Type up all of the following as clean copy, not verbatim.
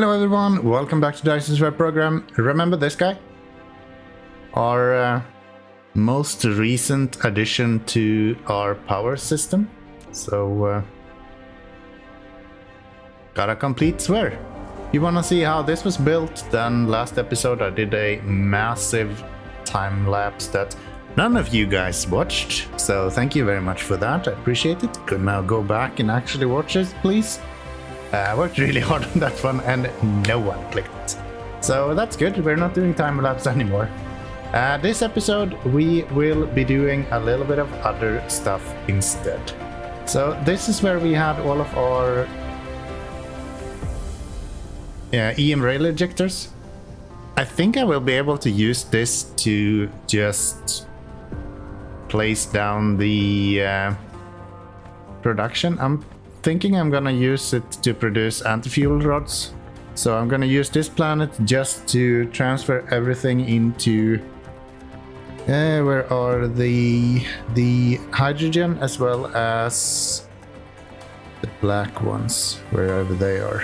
Hello everyone, welcome back to Dyson Sphere Program. Remember this guy? Our most recent addition to our power system. So, got a complete sphere. You wanna see how this was built? Then last episode I did a massive time lapse that none of you guys watched. So thank you very much for that, I appreciate it. Could now go back and actually watch it, please. I worked really hard on that one and no one clicked. So that's good, we're not doing time-lapse anymore. This episode we will be doing a little bit of other stuff instead. So this is where we had all of our EM rail ejectors. I think I will be able to use this to just place down the production. I'm thinking I'm gonna use it to produce anti-fuel rods. So I'm gonna use this planet just to transfer everything into where are the hydrogen as well as the black ones, wherever they are.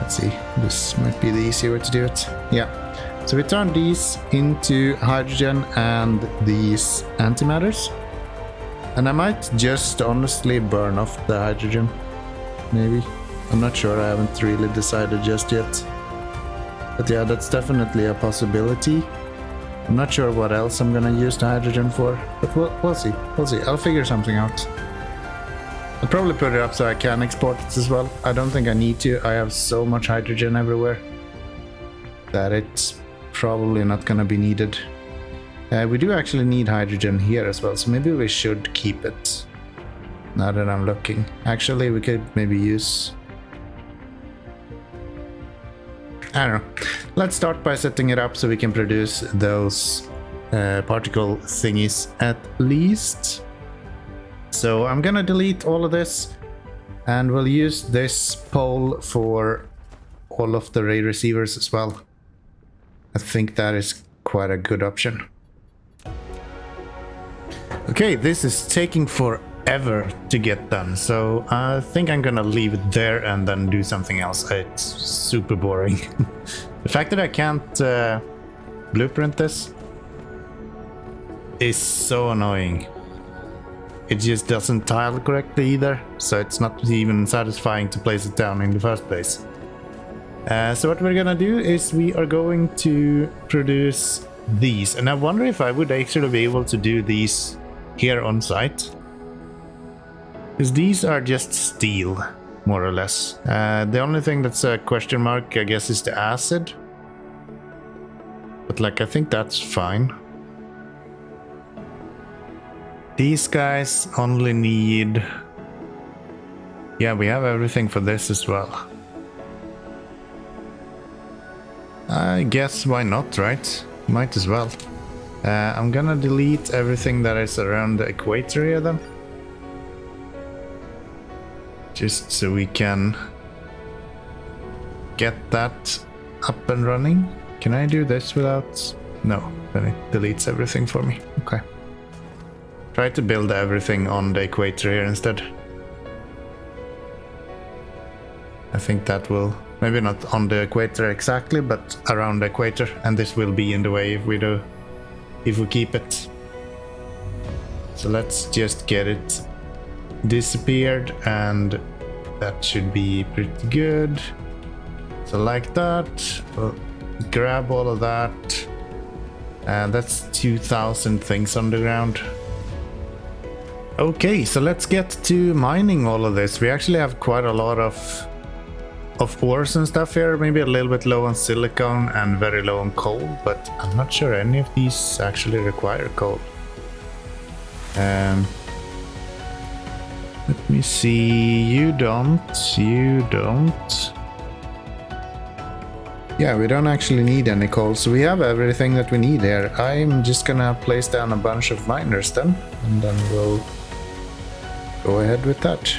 Let's see, this might be the easier way to do it. Yeah, so we turn these into hydrogen and these antimatters. And I might just honestly burn off the hydrogen, maybe. I'm not sure, I haven't really decided just yet. But yeah, that's definitely a possibility. I'm not sure what else I'm gonna use the hydrogen for, but we'll see. We'll see, I'll figure something out. I'll probably put it up so I can export it as well. I don't think I need to, I have so much hydrogen everywhere that it's probably not gonna be needed. We do actually need hydrogen here as well, so maybe we should keep it. Now that I'm looking. Actually, we could maybe use... I don't know. Let's start by setting it up so we can produce those particle thingies at least. So I'm gonna delete all of this and we'll use this pole for all of the ray receivers as well. I think that is quite a good option. Okay, this is taking forever to get done, so I think I'm gonna leave it there and then do something else. It's super boring. The fact that I can't blueprint this is so annoying. It just doesn't tile correctly either, so it's not even satisfying to place it down in the first place. So what we're gonna do is we are going to produce these, and I wonder if I would actually be able to do these here on site, because these are just steel, more or less. The only thing that's a question mark, I guess, is the acid, but like I think that's fine. These guys only need, yeah, we have everything for this as well. I guess why not, right? Might as well. I'm gonna delete everything that is around the equator here then. Just so we can get that up and running. Can I do this without? No, then it deletes everything for me. Okay. Try to build everything on the equator here instead. I think that will, maybe not on the equator exactly, but around the equator, and this will be in the way if we do. If we keep it. So let's just get it disappeared, and that should be pretty good. So like that, we'll grab all of that, and that's 2,000 things on the ground. Okay, so let's get to mining all of this. We actually have quite a lot of ores and stuff here, maybe a little bit low on silicon and very low on coal, but I'm not sure any of these actually require coal. Let me see, you don't. Yeah, we don't actually need any coal, so we have everything that we need here. I'm just gonna place down a bunch of miners then, and then we'll go ahead with that.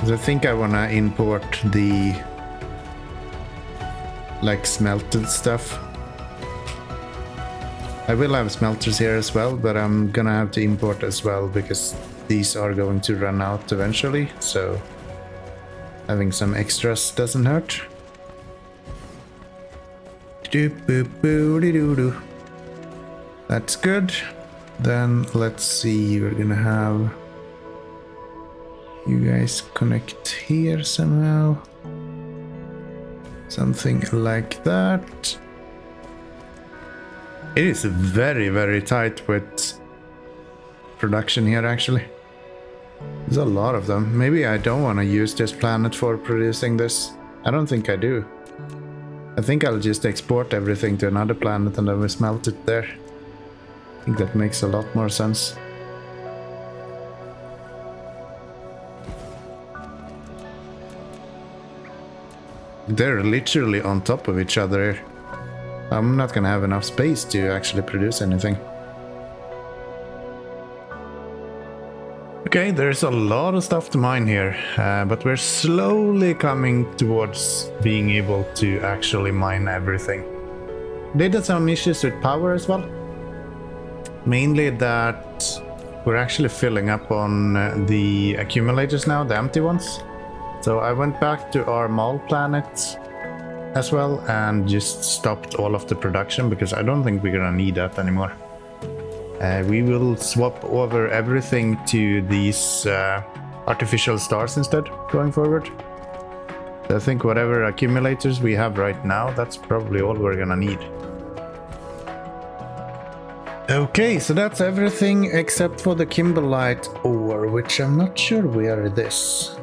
I think I wanna import the like smelted stuff. I will have smelters here as well, but I'm gonna have to import as well because these are going to run out eventually, so Having some extras doesn't hurt. That's good. Then let's see, we're gonna have you guys connect here somehow. Something like that. It is very, very tight with production here actually. There's a lot of them. Maybe I don't want to use this planet for producing this. I don't think I do. I think I'll just export everything to another planet and then we smelt it there. I think that makes a lot more sense. They're literally on top of each other. I'm not gonna have enough space to actually produce anything. Okay, there's a lot of stuff to mine here, but we're slowly coming towards being able to actually mine everything. Did have some issues with power as well. Mainly that we're actually filling up on the accumulators now, the empty ones. So I went back to our mall planet as well and just stopped all of the production because I don't think we're gonna need that anymore. We will swap over everything to these artificial stars instead going forward. So I think whatever accumulators we have right now, that's probably all we're gonna need. Okay, so that's everything except for the kimberlite ore, which I'm not sure where it is.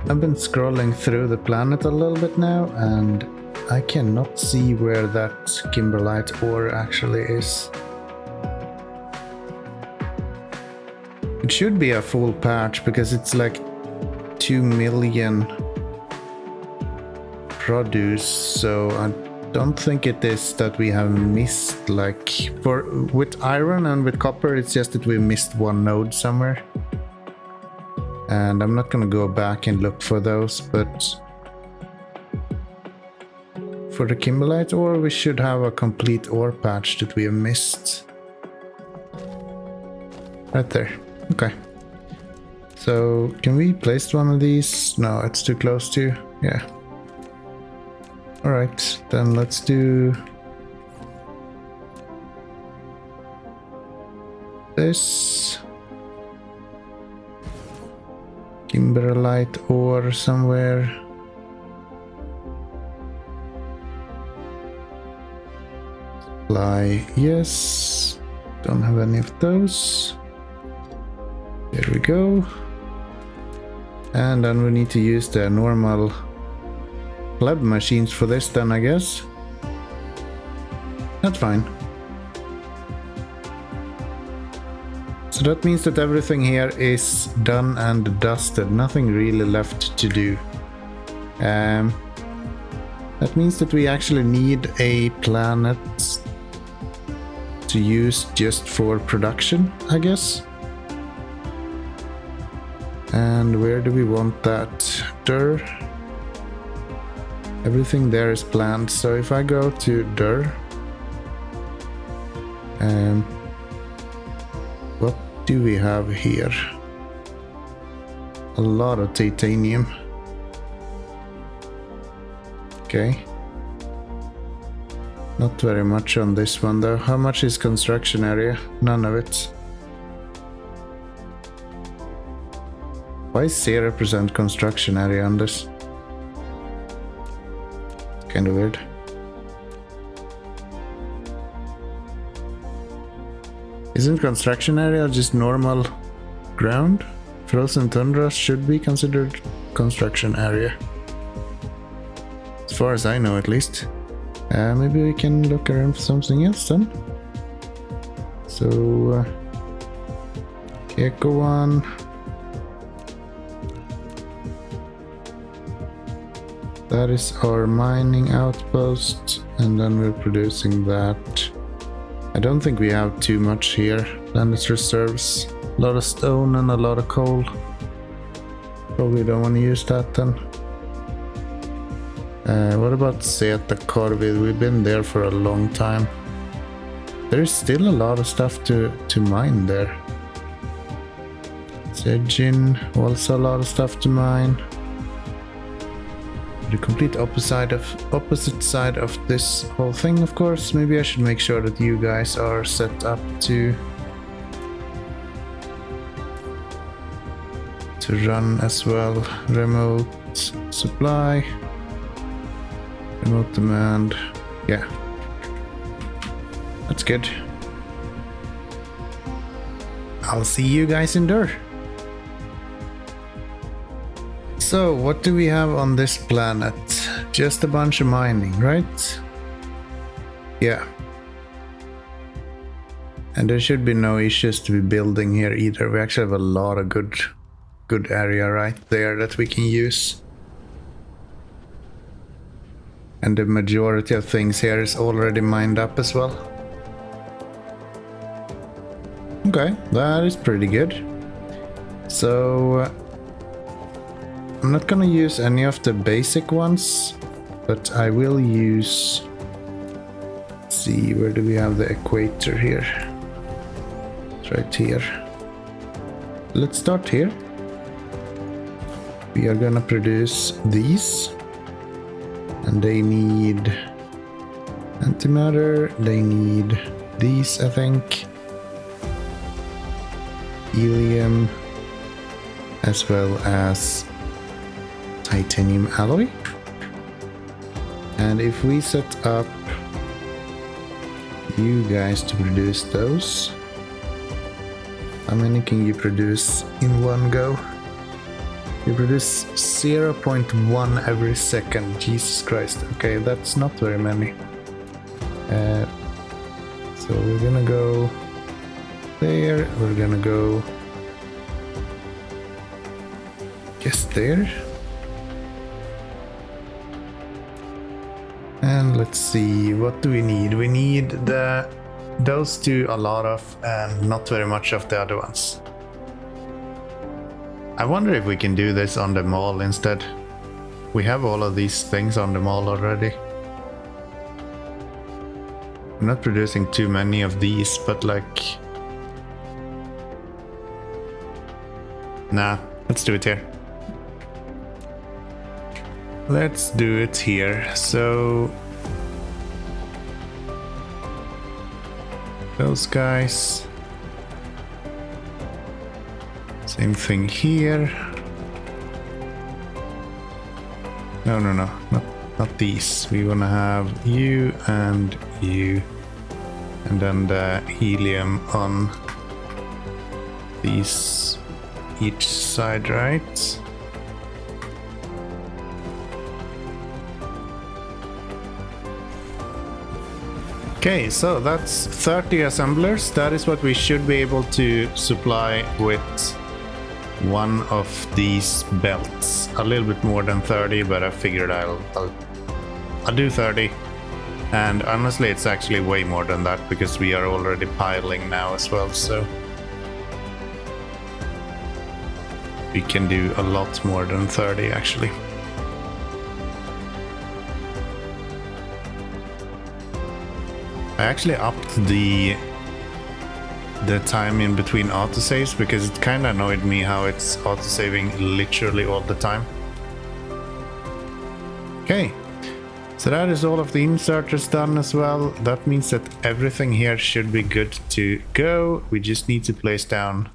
I've been scrolling through the planet a little bit now, and I cannot see where that kimberlite ore actually is. It should be a full patch because it's like 2 million produce, so I don't think it is that we have missed, like with iron and with copper it's just that we missed one node somewhere. And I'm not gonna go back and look for those, but for the kimberlite ore we should have a complete ore patch that we have missed. Right there. Okay. So can we place one of these? No, it's too close to. Yeah. Alright, then let's do this. Kimberlite ore somewhere. Supply, yes. Don't have any of those. There we go. And then we need to use the normal lab machines for this then, I guess. That's fine. So that means that everything here is done and dusted. Nothing really left to do. That means that we actually need a planet to use just for production, I guess. And where do we want that? Dur. Everything there is planned. So if I go to Dur, what do we have here? A lot of titanium. Okay. Not very much on this one though. How much is construction area? None of it. Why is 0% construction area on this? It's kind of weird. Isn't construction area just normal ground? Frozen tundra should be considered construction area. As far as I know, at least. Maybe we can look around for something else then. So, Echo one. That is our mining outpost, and then we're producing that. I don't think we have too much here. Then it's reserves. A lot of stone and a lot of coal. Probably don't want to use that then. What about Zeta Corvid? We've been there for a long time. There's still a lot of stuff to mine there. Zedjin, also a lot of stuff to mine. the complete opposite side of this whole thing, of course. Maybe I should make sure that you guys are set up to run as well. Remote supply, remote demand. Yeah, that's good. I'll see you guys in there. So, what do we have on this planet? Just a bunch of mining, right? Yeah. And there should be no issues to be building here either. We actually have a lot of good area right there that we can use. And the majority of things here is already mined up as well. Okay, that is pretty good. So I'm not gonna use any of the basic ones, but I will use, let's see, where do we have the equator here? It's right here. Let's start here. We are gonna produce these, and they need antimatter, they need these, I think, helium, as well as titanium alloy. And if we set up you guys to produce those, how many can you produce in one go? You produce 0.1 every second. Jesus Christ. Okay, that's not very many. So we're gonna go there, we're gonna go just there. And let's see, what do we need? We need those two a lot of, and not very much of the other ones. I wonder if we can do this on the mall instead. We have all of these things on the mall already. I'm not producing too many of these, but like... Nah, let's do it here. Let's do it here. So... those guys... Same thing here. No, not these. We wanna have you, and then the helium on these each side, right? Okay, so that's 30 assemblers. That is what we should be able to supply with one of these belts. A little bit more than 30, but I figured I'll do 30. And honestly, it's actually way more than that because we are already piling now as well, so we can do a lot more than 30 actually. I actually upped the time in between autosaves because it kind of annoyed me how it's autosaving literally all the time. Okay, so that is all of the inserters done as well. That means that everything here should be good to go. We just need to place down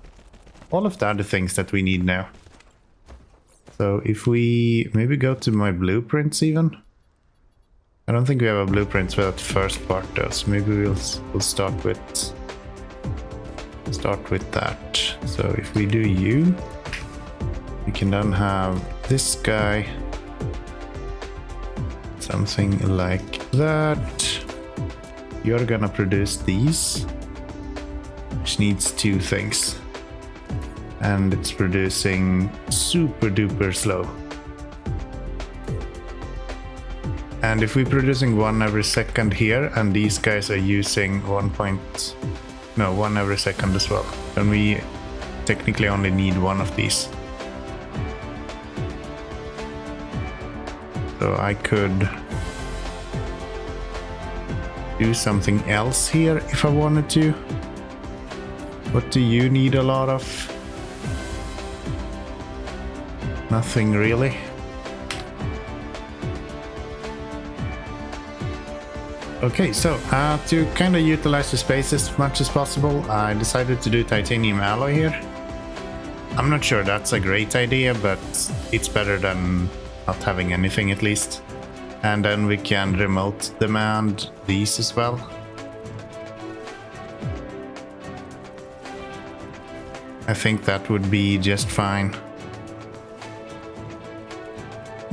all of the other things that we need now. So if we maybe go to my blueprints even. I don't think we have a blueprint for that first part though, so maybe we'll start with that. So if we do you, we can then have this guy, something like that. You're gonna produce these, which needs two things, and it's producing super duper slow. And if we're producing one every second here, and these guys are using 1 every second as well, then we technically only need one of these. So I could do something else here if I wanted to. What do you need a lot of? Nothing really. Okay, so to kind of utilize the space as much as possible, I decided to do titanium alloy here. I'm not sure that's a great idea, but it's better than not having anything at least. And then we can remote demand these as well. I think that would be just fine.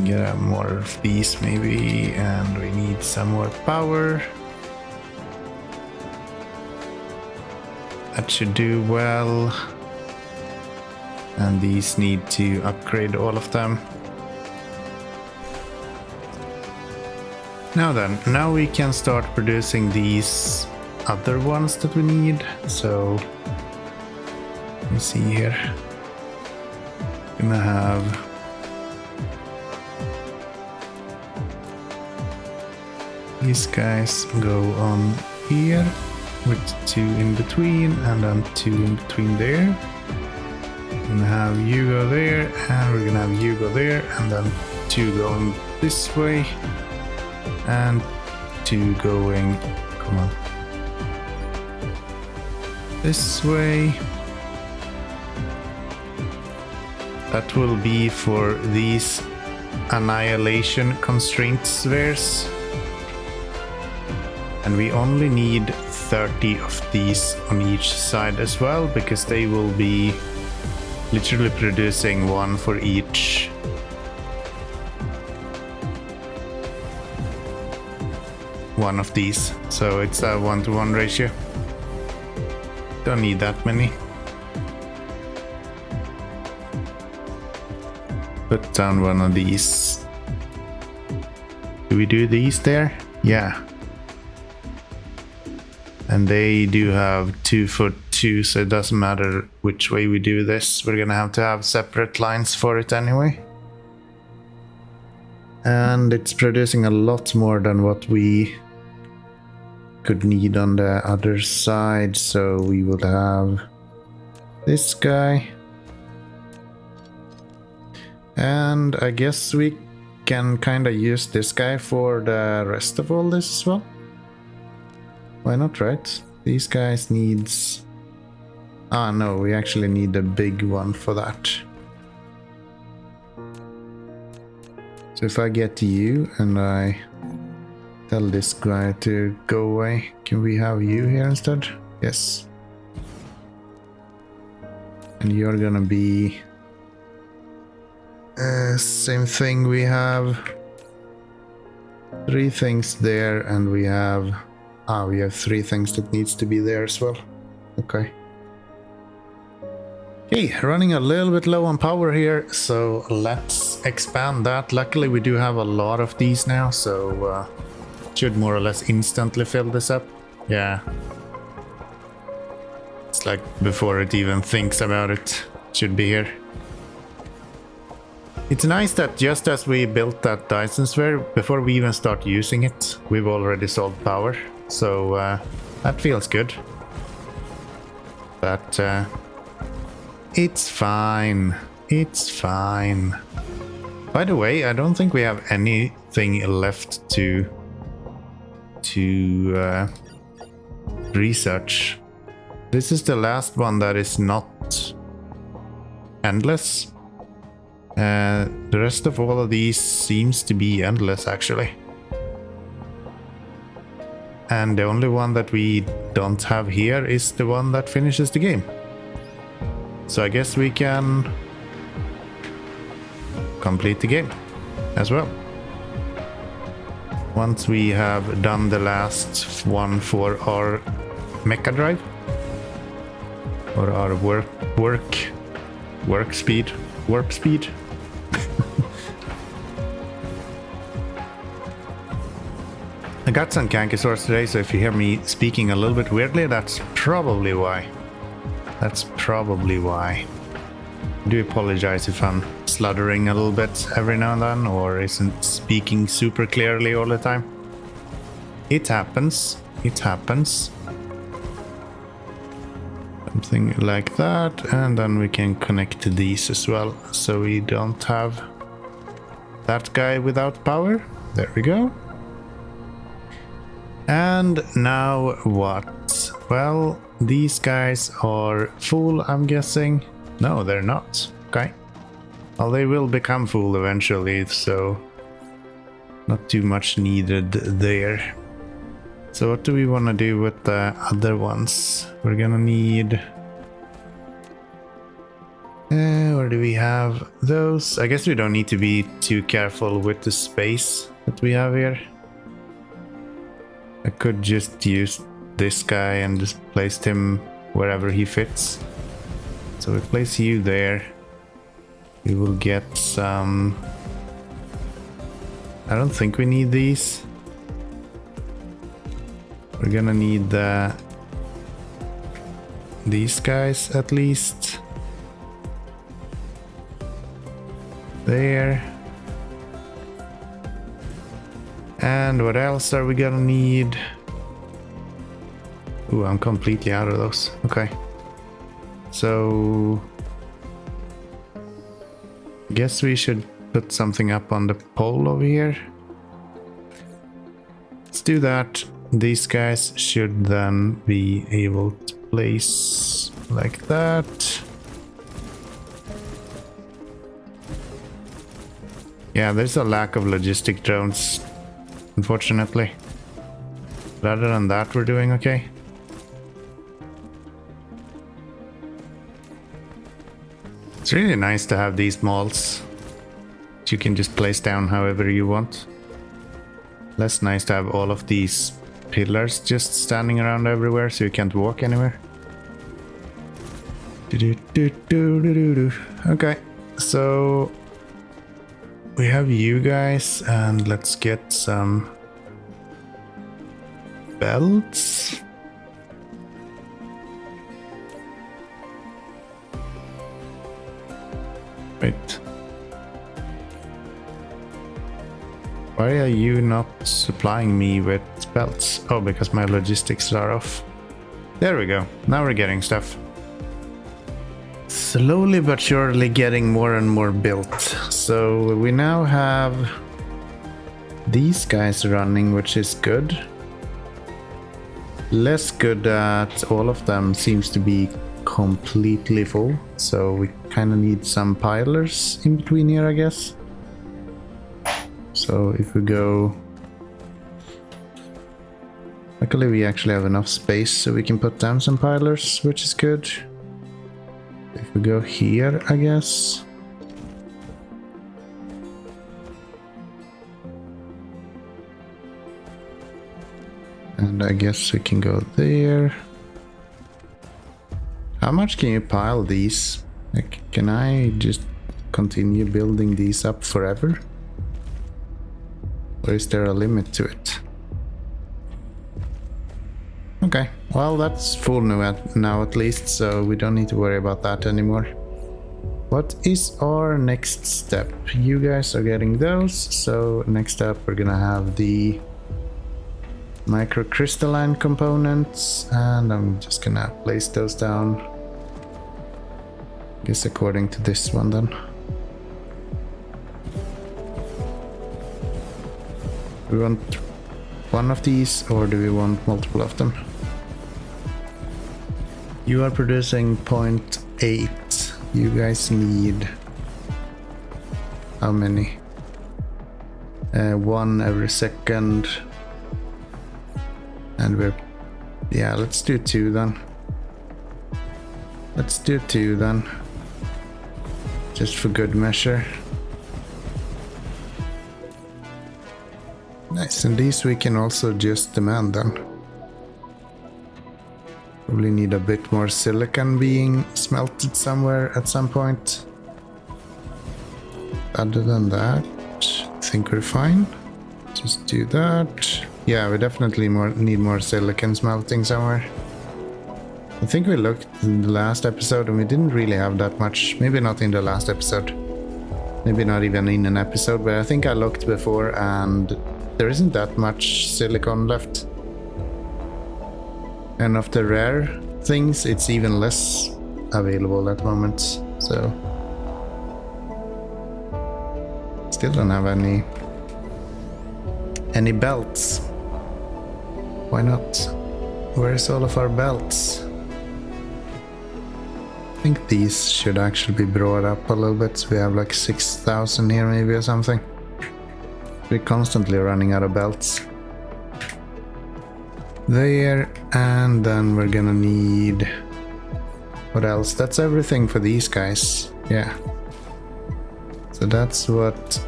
Get more of these maybe, and we need some more power. That should do well. And these need to upgrade all of them. Now then, now we can start producing these other ones that we need. So let me see here. Gonna have these guys go on here with 2 in between and then 2 in between there. We're gonna have you go there and we're gonna have you go there and then 2 going this way and 2 going, come on, this way. That will be for these annihilation constraint spheres. And we only need 30 of these on each side as well, because they will be literally producing 1 for each. One of these. So it's a 1-to-1 ratio. Don't need that many. Put down one of these. Do we do these there? Yeah. And they do have 2 for 2, so it doesn't matter which way we do this. We're gonna have to have separate lines for it anyway. And it's producing a lot more than what we could need on the other side, so we will have this guy. And I guess we can kind of use this guy for the rest of all this as well. Why not, right? These guys needs... Ah, no, we actually need a big one for that. So if I get to you and I tell this guy to go away, can we have you here instead? Yes. And you're gonna be... same thing, we have 3 things there and we have... Ah, we have 3 things that needs to be there as well. Okay. Okay, running a little bit low on power here, so let's expand that. Luckily we do have a lot of these now, so should more or less instantly fill this up. Yeah. It's like before it even thinks about it, should be here. It's nice that just as we built that Dyson Sphere, before we even start using it, we've already sold power. So that feels good. But it's fine. It's fine. By the way, I don't think we have anything left to research. This is the last one that is not endless. The rest of all of these seems to be endless, actually. And the only one that we don't have here is the one that finishes the game. So I guess we can complete the game as well. Once we have done the last one for our mecha drive. Or our warp speed. I got some Kankasaurs today, so if you hear me speaking a little bit weirdly, that's probably why. That's probably why. I do apologize if I'm sluttering a little bit every now and then, or isn't speaking super clearly all the time. It happens. It happens. Something like that, and then we can connect to these as well, so we don't have that guy without power. There we go. And now what? Well, these guys are full, I'm guessing. No, they're not. Okay. Well, they will become full eventually, so not too much needed there. So what do we want to do with the other ones? We're gonna need... where do we have those? I guess we don't need to be too careful with the space that we have here. I could just use this guy and just place him wherever he fits. So we place you there. We will get some... I don't think we need these. We're gonna need these guys at least. There. And what else are we gonna need? Ooh, I'm completely out of those. Okay. So... guess we should put something up on the pole over here. Let's do that. These guys should then be able to place like that. Yeah, there's a lack of logistic drones, unfortunately. But other than that, we're doing okay. It's really nice to have these malls that you can just place down however you want. Less nice to have all of these pillars just standing around everywhere so you can't walk anywhere. Okay, so we have you guys, and let's get some belts. Wait. Why are you not supplying me with belts? Oh, because my logistics are off. There we go. Now we're getting stuff. Slowly but surely getting more and more built. So we now have these guys running, which is good. Less good that all of them seems to be completely full. So we kind of need some pilers in between here, I guess. So if we go... Luckily we actually have enough space so we can put down some pilers, which is good. If we go here, I guess. And I guess we can go there. How much can you pile these? Like, can I just continue building these up forever? Or is there a limit to it? Okay, well that's full now at least, so we don't need to worry about that anymore. What is our next step? You guys are getting those, so next up we're gonna have the microcrystalline components, and I'm just gonna place those down. I guess according to this one then. Do we want one of these, or do we want multiple of them? You are producing 0.8. You guys need how many? One every second. And we're... yeah, let's do 2 then. Let's do 2 then. Just for good measure. Nice, and these we can also just demand then. Probably need a bit more silicon being smelted somewhere at some point. Other than that, I think we're fine. Just do that. Yeah, we definitely need more silicon smelting somewhere. I think we looked in the last episode and we didn't really have that much. Maybe not in the last episode. Maybe not even in an episode, but I think I looked before and there isn't that much silicon left. And of the rare things, it's even less available at the moment, so... Still don't have any belts. Why not? Where's all of our belts? I think these should actually be brought up a little bit. So we have like 6,000 here maybe or something. We're constantly running out of belts. There, and then we're gonna need... What else? That's everything for these guys. Yeah. So that's what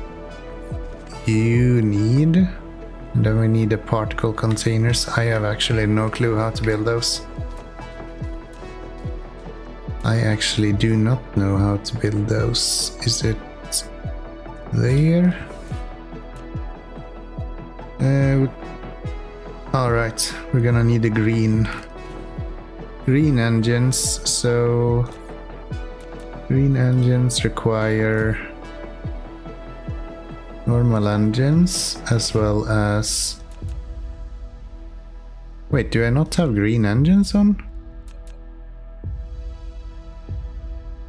you need. And then we need the particle containers. I have actually no clue how to build those. I actually do not know how to build those. Is it there? Alright, we're gonna need a green engines, so green engines require normal engines as well as... Wait, do I not have green engines on?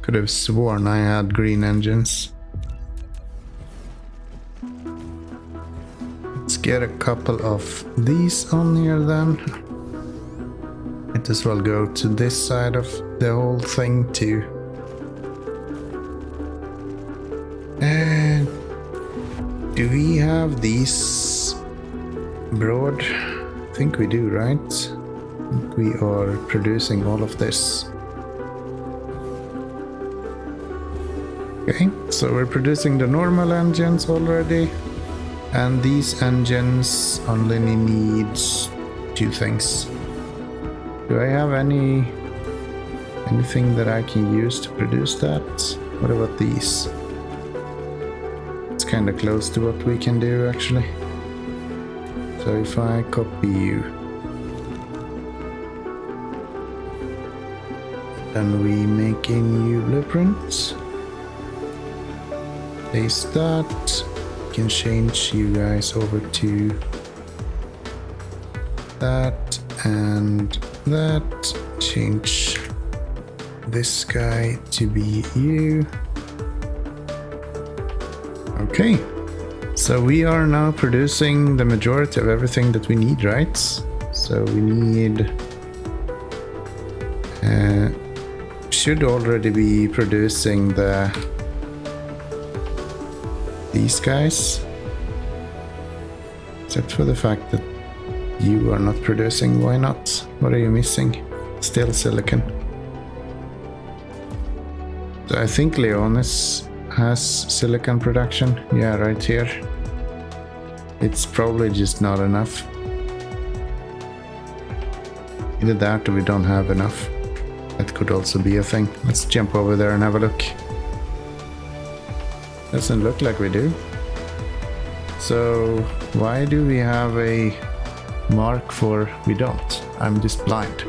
Could have sworn I had green engines. Let's get a couple of these on here then. Might as well go to this side of the whole thing too. And do we have these broad? I think we do, right? I think we are producing all of this. Okay, so we're producing the normal engines already. And these engines only needs 2 things. Do I have anything that I can use to produce that? What about these? It's kind of close to what we can do actually. So if I copy you, then we make a new blueprint. Paste that. We can change you guys over to that and that. Change this guy to be you. Okay, so we are now producing the majority of everything that we need, right? So we need should already be producing these guys, except for the fact that you are not producing. Why not? What are you missing? Still silicon. So I think Leonis has silicon production. Yeah, right here. It's probably just not enough. Either that or we don't have enough. That could also be a thing. Let's jump over there and have a look. Doesn't look like we do. So why do we have a mark for we don't? I'm just blind.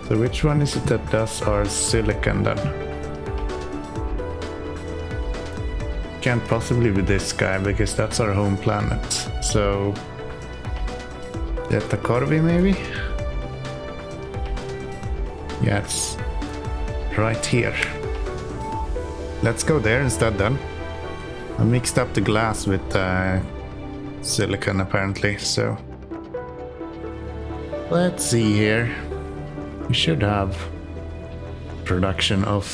So which one is it that does our silicon then? Can't possibly be this guy because that's our home planet. So Delta Corvi maybe? Yeah, it's right here. Let's go there instead then. I mixed up the glass with silicon apparently, so let's see here. We should have production of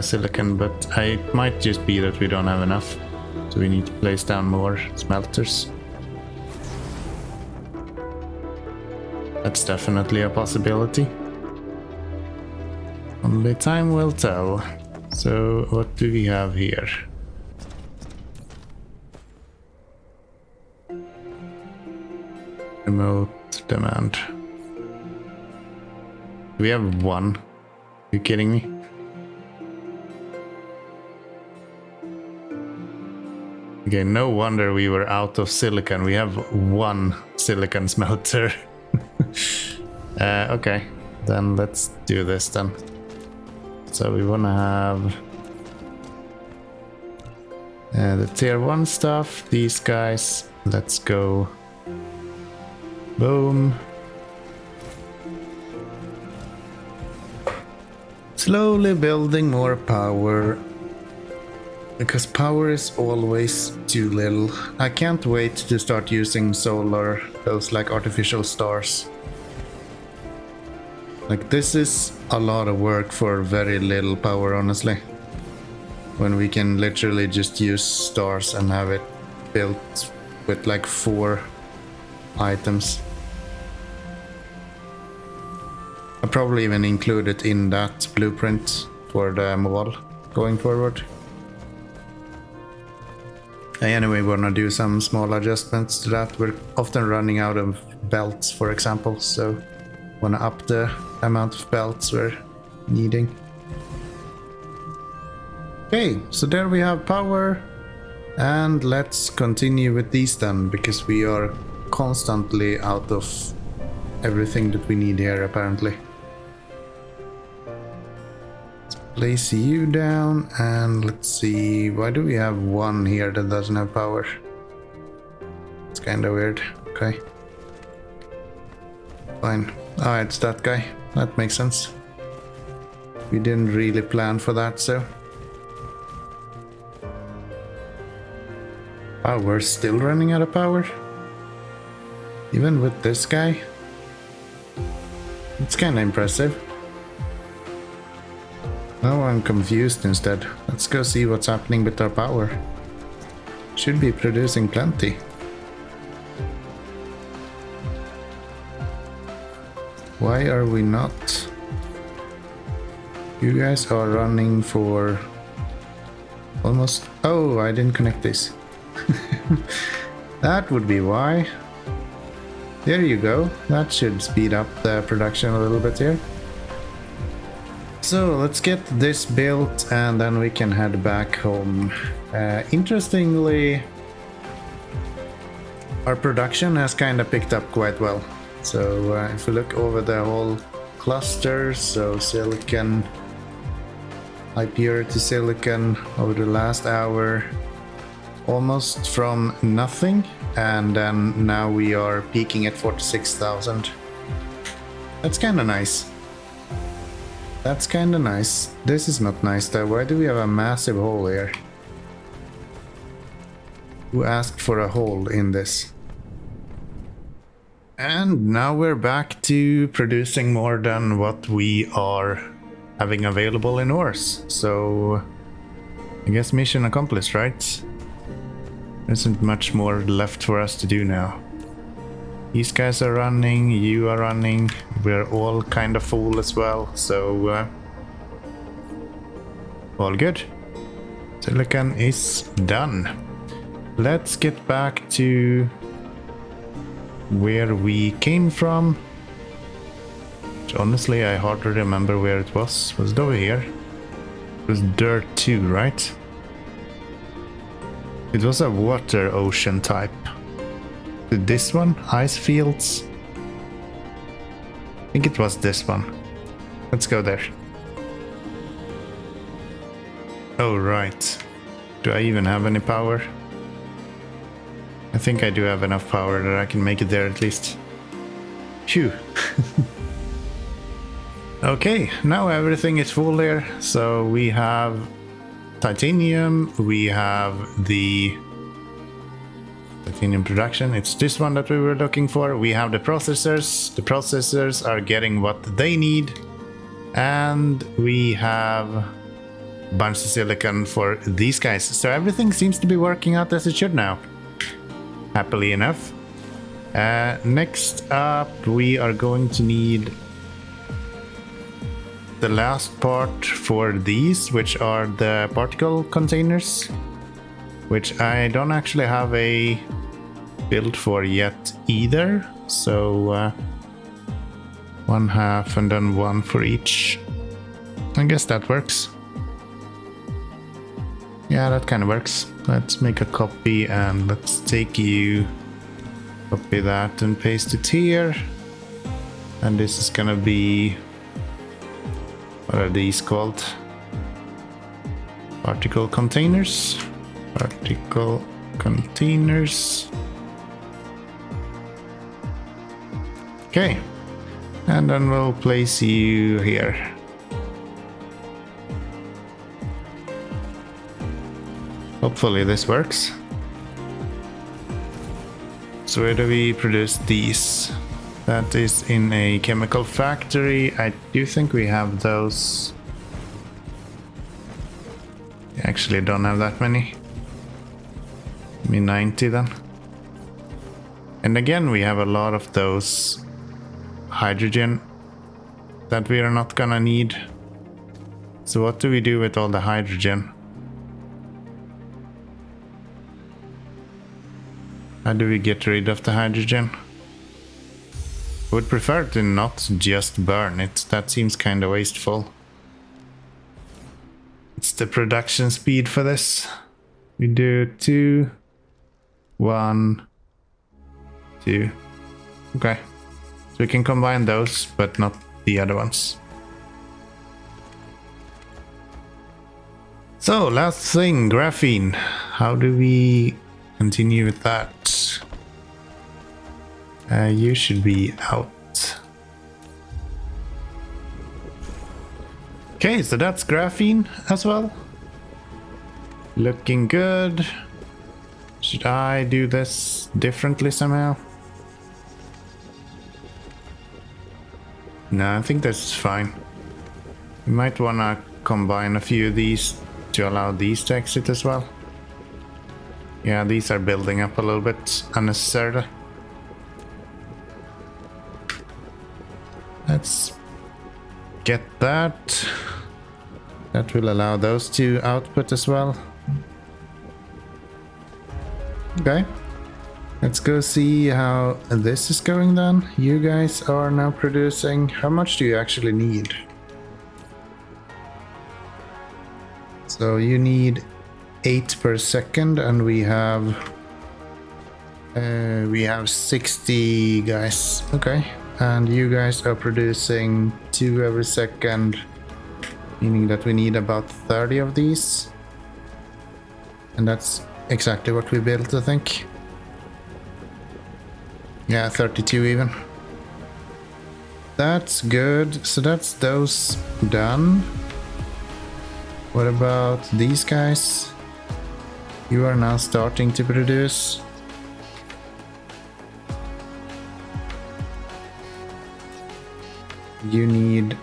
silicon, but it might just be that we don't have enough, so we need to place down more smelters. That's definitely a possibility. Only time will tell. So what do we have here? Remote demand. We have 1. Are you kidding me? Okay, no wonder we were out of silicon. We have 1 silicon smelter. Okay, then let's do this then. So we want to have the tier 1 stuff, these guys. Let's go. Boom. Slowly building more power. Because power is always too little. I can't wait to start using solar, those like artificial stars. Like this is a lot of work for very little power, honestly. When we can literally just use stars and have it built with like 4 items. I'll probably even include it in that blueprint for the wall going forward. I anyway wanna do some small adjustments to that. We're often running out of belts, for example, so wanna up the amount of belts we're needing. Okay, so there we have power, and let's continue with these then, because we are constantly out of everything that we need here apparently. Let's place you down, and let's see, why do we have one here that doesn't have power? It's kinda weird. Okay, fine. Oh, it's that guy. That makes sense. We didn't really plan for that, so. Oh, we're still running out of power? Even with this guy? It's kinda impressive. Oh, I'm confused instead. Let's go see what's happening with our power. Should be producing plenty. Why are we not? You guys are running for almost... Oh, I didn't connect this. That would be why. There you go. That should speed up the production a little bit here. So let's get this built and then we can head back home. Interestingly, our production has kind of picked up quite well. So if we look over the whole cluster, so silicon, high purity silicon over the last hour, almost from nothing, and then now we are peaking at 46,000. That's kind of nice. That's kind of nice. This is not nice though. Why do we have a massive hole here? Who asked for a hole in this? And now we're back to producing more than what we are having available in ores. So I guess mission accomplished, right? There isn't much more left for us to do now. These guys are running, you are running, we're all kind of full as well, so all good. Silicon is done. Let's get back to where we came from. Which honestly, I hardly remember where it was. Was it over here? It was Dirt 2, right? It was a water ocean type. This one? Ice fields? I think it was this one. Let's go there. Oh, right. Do I even have any power? I think I do have enough power that I can make it there at least. Phew. Okay, now everything is full here. So we have titanium, we have the titanium production. It's this one that we were looking for. We have the processors. The processors are getting what they need. And we have a bunch of silicon for these guys. So everything seems to be working out as it should now. Happily enough. Next up, we are going to need the last part for these, which are the particle containers, which I don't actually have a build for yet either. So one half and then one for each. I guess that works. Yeah, that kind of works. Let's make a copy and let's take you, copy that and paste it here. And this is gonna be, what are these called? Particle containers. Particle containers. Okay. And then we'll place you here. Hopefully this works. So where do we produce these? That is in a chemical factory. I do think we have those. Actually don't have that many. Give me 90 then. And again we have a lot of those hydrogen that we are not gonna need. So what do we do with all the hydrogen? How do we get rid of the hydrogen? I would prefer to not just burn it. That seems kind of wasteful. It's the production speed for this. We do 2, 1, 2. Okay. So we can combine those, but not the other ones. So, last thing, graphene. How do we continue with that? You should be out. Okay, so that's graphene as well. Looking good. Should I do this differently somehow? No, I think that's fine. You might want to combine a few of these to allow these to exit as well. Yeah, these are building up a little bit unnecessarily. Let's get that. That will allow those to output as well. Okay. Let's go see how this is going then. You guys are now producing. How much do you actually need? So you need 8 per second, and we have 60 guys. Okay. And you guys are producing 2 every second, meaning that we need about 30 of these. And that's exactly what we built, I think. Yeah, 32 even. That's good. So that's those done. What about these guys? You are now starting to produce. You need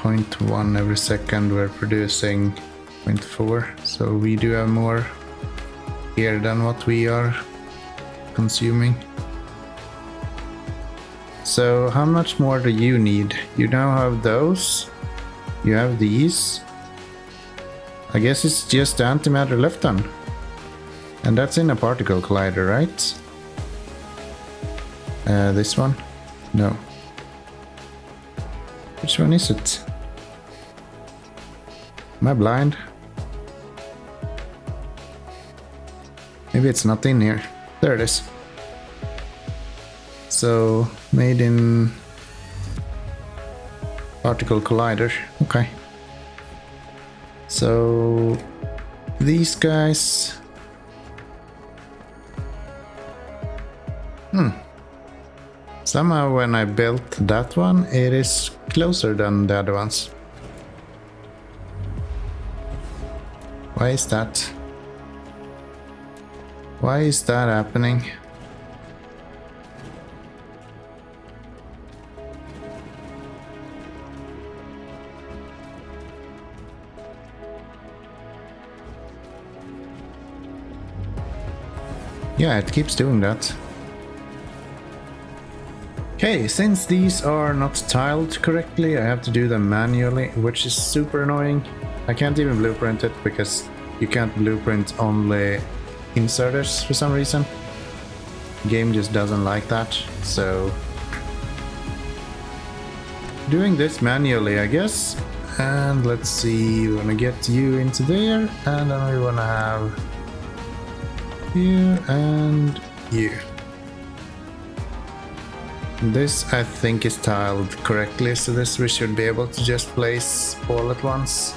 0.1 every second. We're producing 0.4. So we do have more here than what we are consuming. So how much more do you need? You now have those. You have these. I guess it's just antimatter left then. And that's in a particle collider, right? This one? No. Which one is it? Am I blind? Maybe it's not in here. There it is. So, made in particle collider. Okay. So, these guys. Somehow when I built that one, it is closer than the other ones. Why is that? Why is that happening? Yeah, it keeps doing that. Okay, since these are not tiled correctly, I have to do them manually, which is super annoying. I can't even blueprint it because you can't blueprint only inserters for some reason. The game just doesn't like that, so doing this manually, I guess. And let's see, we want to get you into there, and then we want to have you and you. This I think is tiled correctly, so this we should be able to just place all at once.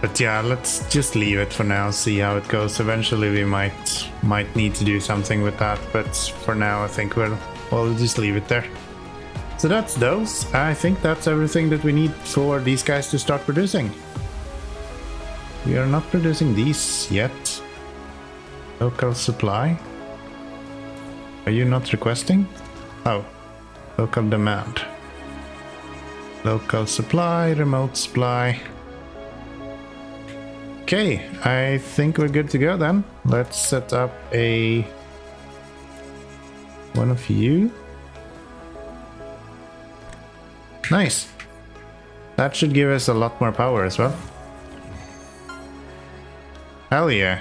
But yeah, let's just leave it for now, see how it goes. Eventually we might need to do something with that, but for now I think we'll just leave it there. So that's those. I think that's everything that we need for these guys to start producing. We are not producing these yet. Local supply. Are you not requesting? Oh, local demand. Local supply, remote supply. Okay, I think we're good to go then. Let's set up one of you. Nice. That should give us a lot more power as well. Hell yeah.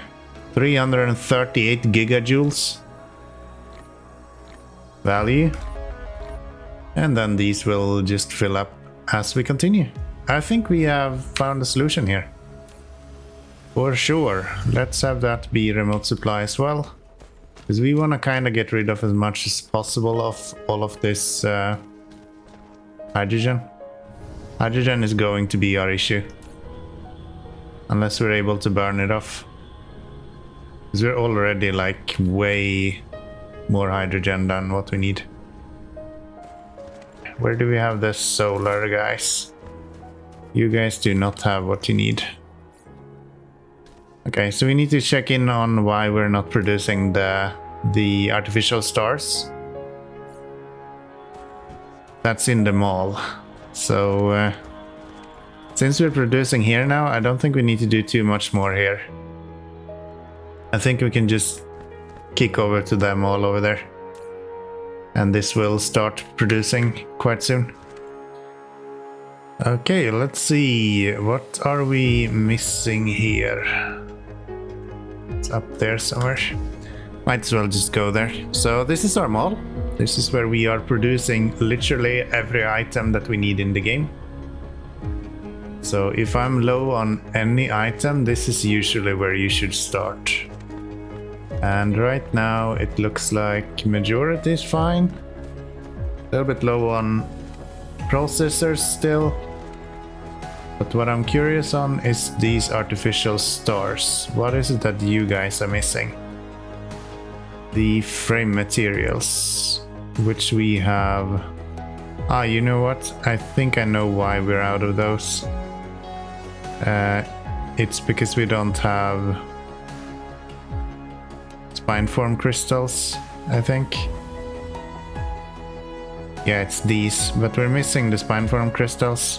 338 gigajoules. Value. And then these will just fill up as we continue. I think we have found a solution here. For sure. Let's have that be remote supply as well. Because we want to kind of get rid of as much as possible of all of this hydrogen. Hydrogen is going to be our issue. Unless we're able to burn it off. Because we're already like way more hydrogen than what we need. Where do we have the solar guys? You guys do not have what you need. Okay, so we need to check in on why we're not producing the artificial stars. That's in the mall. So since we're producing here now, I don't think we need to do too much more here. I think we can just kick over to them all over there. And this will start producing quite soon. Okay, let's see. What are we missing here? It's up there somewhere. Might as well just go there. So this is our mall. This is where we are producing literally every item that we need in the game. So if I'm low on any item, this is usually where you should start. And right now it looks like majority is fine. A little bit low on processors still. But what I'm curious on is these artificial stars. What is it that you guys are missing? The frame materials, which we have. Ah, you know what? I think I know why we're out of those. It's because we don't have Spineform crystals, I think. Yeah, it's these, but we're missing the Spineform crystals.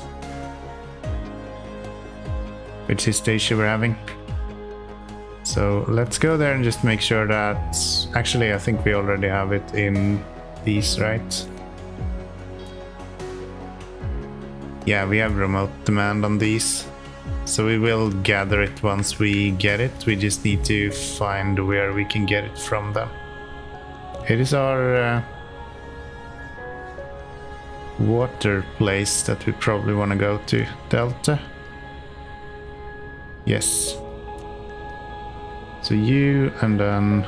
Which is the issue we're having. So let's go there and just make sure that... Actually, I think we already have it in these, right? Yeah, we have remote demand on these. So we will gather it once we get it. We just need to find where we can get it from them. It is our water place that we probably want to go to. Delta. Yes. So you and then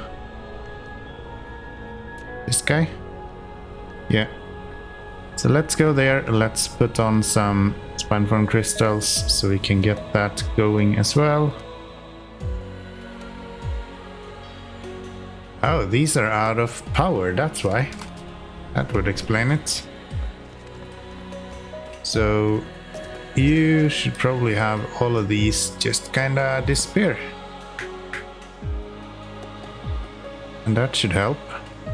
this guy. Yeah. So let's go there. Let's put on some Spineform crystals so we can get that going as well. Oh, these are out of power, that's why. That would explain it. So you should probably have all of these just kinda disappear. And that should help.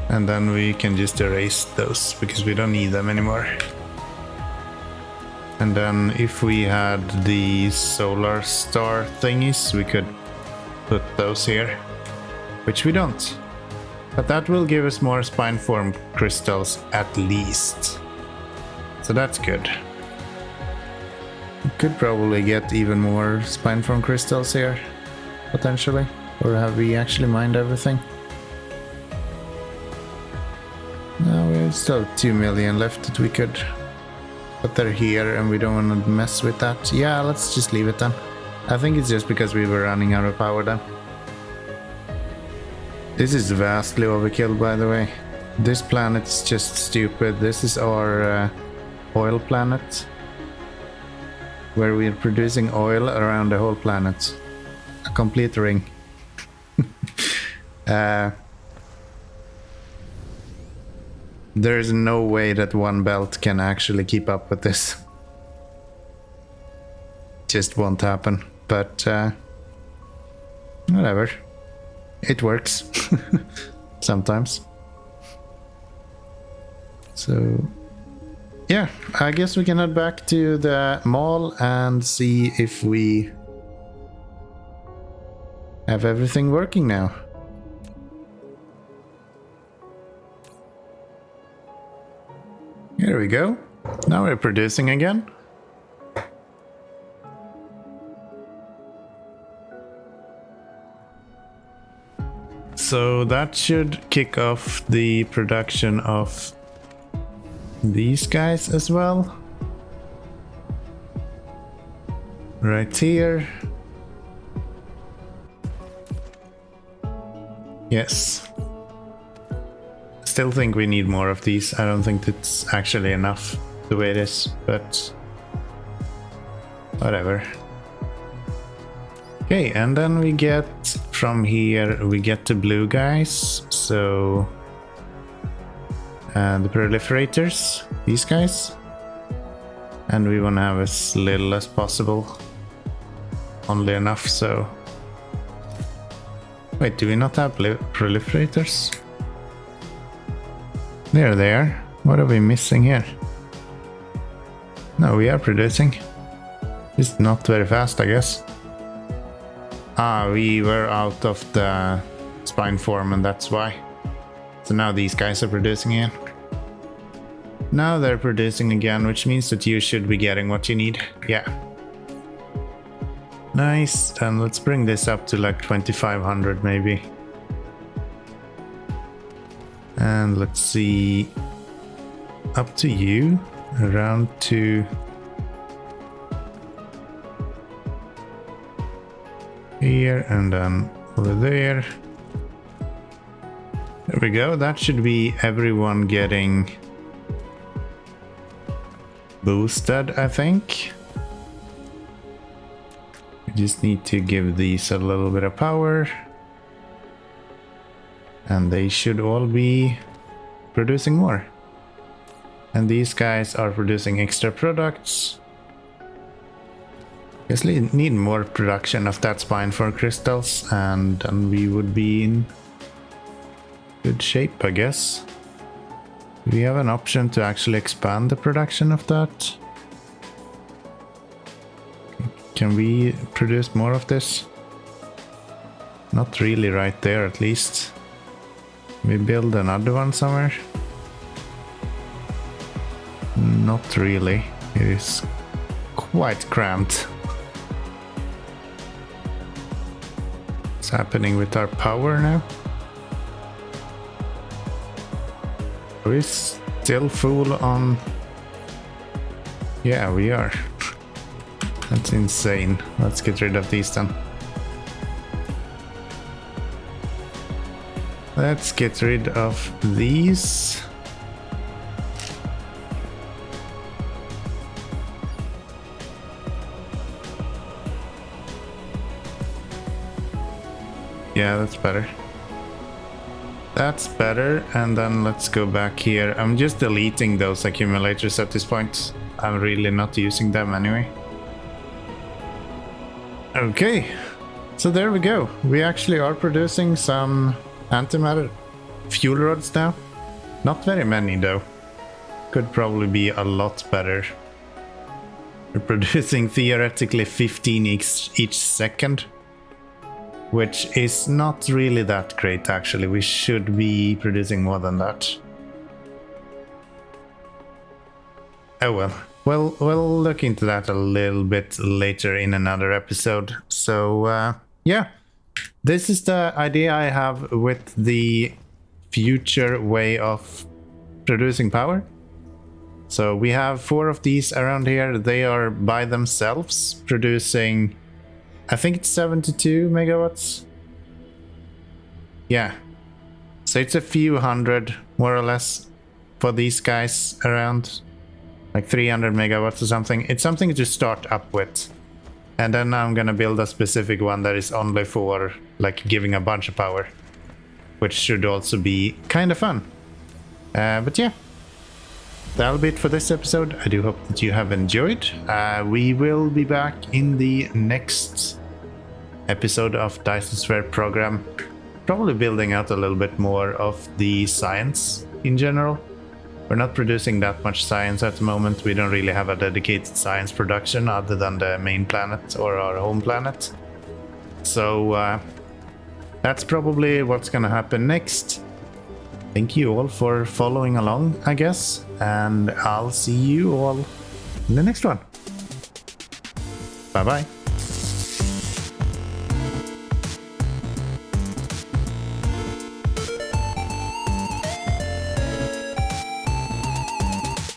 And then we can just erase those because we don't need them anymore. And then if we had the solar star thingies, we could put those here, which we don't. But that will give us more Spineform crystals at least. So that's good. We could probably get even more Spineform crystals here, potentially. Or have we actually mined everything? No, we have still 2 million left that we could... But they're here and we don't want to mess with that. Yeah, let's just leave it then. I think it's just because we were running out of power then. This is vastly overkill, by the way. This planet is just stupid. This is our oil planet. Where we're producing oil around the whole planet. A complete ring. There is no way that one belt can actually keep up with this. Just won't happen. But Whatever. It works. Sometimes. So, yeah, I guess we can head back to the mall and see if we have everything working now. Here we go. Now we're producing again. So that should kick off the production of these guys as well. Right here. Yes. Still think we need more of these. I don't think it's actually enough the way it is, but whatever. Okay, and then we get from here, we get the blue guys. So the proliferators, these guys. And we want to have as little as possible. Only enough, so... Wait, do we not have proliferators? There they are. What are we missing here? No, we are producing. It's not very fast, I guess. Ah, we were out of the spine form and that's why. So now these guys are producing again. Now they're producing again, which means that you should be getting what you need. Yeah. Nice. And let's bring this up to like 2500 maybe. And let's see, up to you, around to here and then over there. There we go, that should be everyone getting boosted, I think. We just need to give these a little bit of power. And they should all be producing more. And these guys are producing extra products. Guess we need more production of that spine for crystals, and then we would be in good shape, I guess. Do we have an option to actually expand the production of that? Can we produce more of this? Not really right there, at least. We build another one somewhere? Not really. It is quite cramped. What's happening with our power now? Are we still full on? Yeah, we are. That's insane. Let's get rid of these then. Let's get rid of these. Yeah, that's better. That's better. And then let's go back here. I'm just deleting those accumulators at this point. I'm really not using them anyway. Okay, so there we go. We actually are producing some antimatter fuel rods now. Not very many though. Could probably be a lot better. We're producing theoretically 15 each second, which is not really that great actually. We should be producing more than that. Oh well. Well, we'll look into that a little bit later in another episode. So, yeah. This is the idea I have with the future way of producing power. So we have 4 of these around here. They are by themselves producing, I think it's 72 megawatts. Yeah. So it's a few hundred, more or less, for these guys around. Like 300 megawatts or something. It's something to start up with. And then I'm gonna build a specific one that is only for like giving a bunch of power, which should also be kind of fun. But yeah, that'll be it for this episode. I do hope that you have enjoyed. We will be back in the next episode of Dyson Sphere Program. Probably building out a little bit more of the science in general. We're not producing that much science at the moment. We don't really have a dedicated science production other than the main planet or our home planet. So that's probably what's gonna happen next. Thank you all for following along, I guess, and I'll see you all in the next one. Bye bye.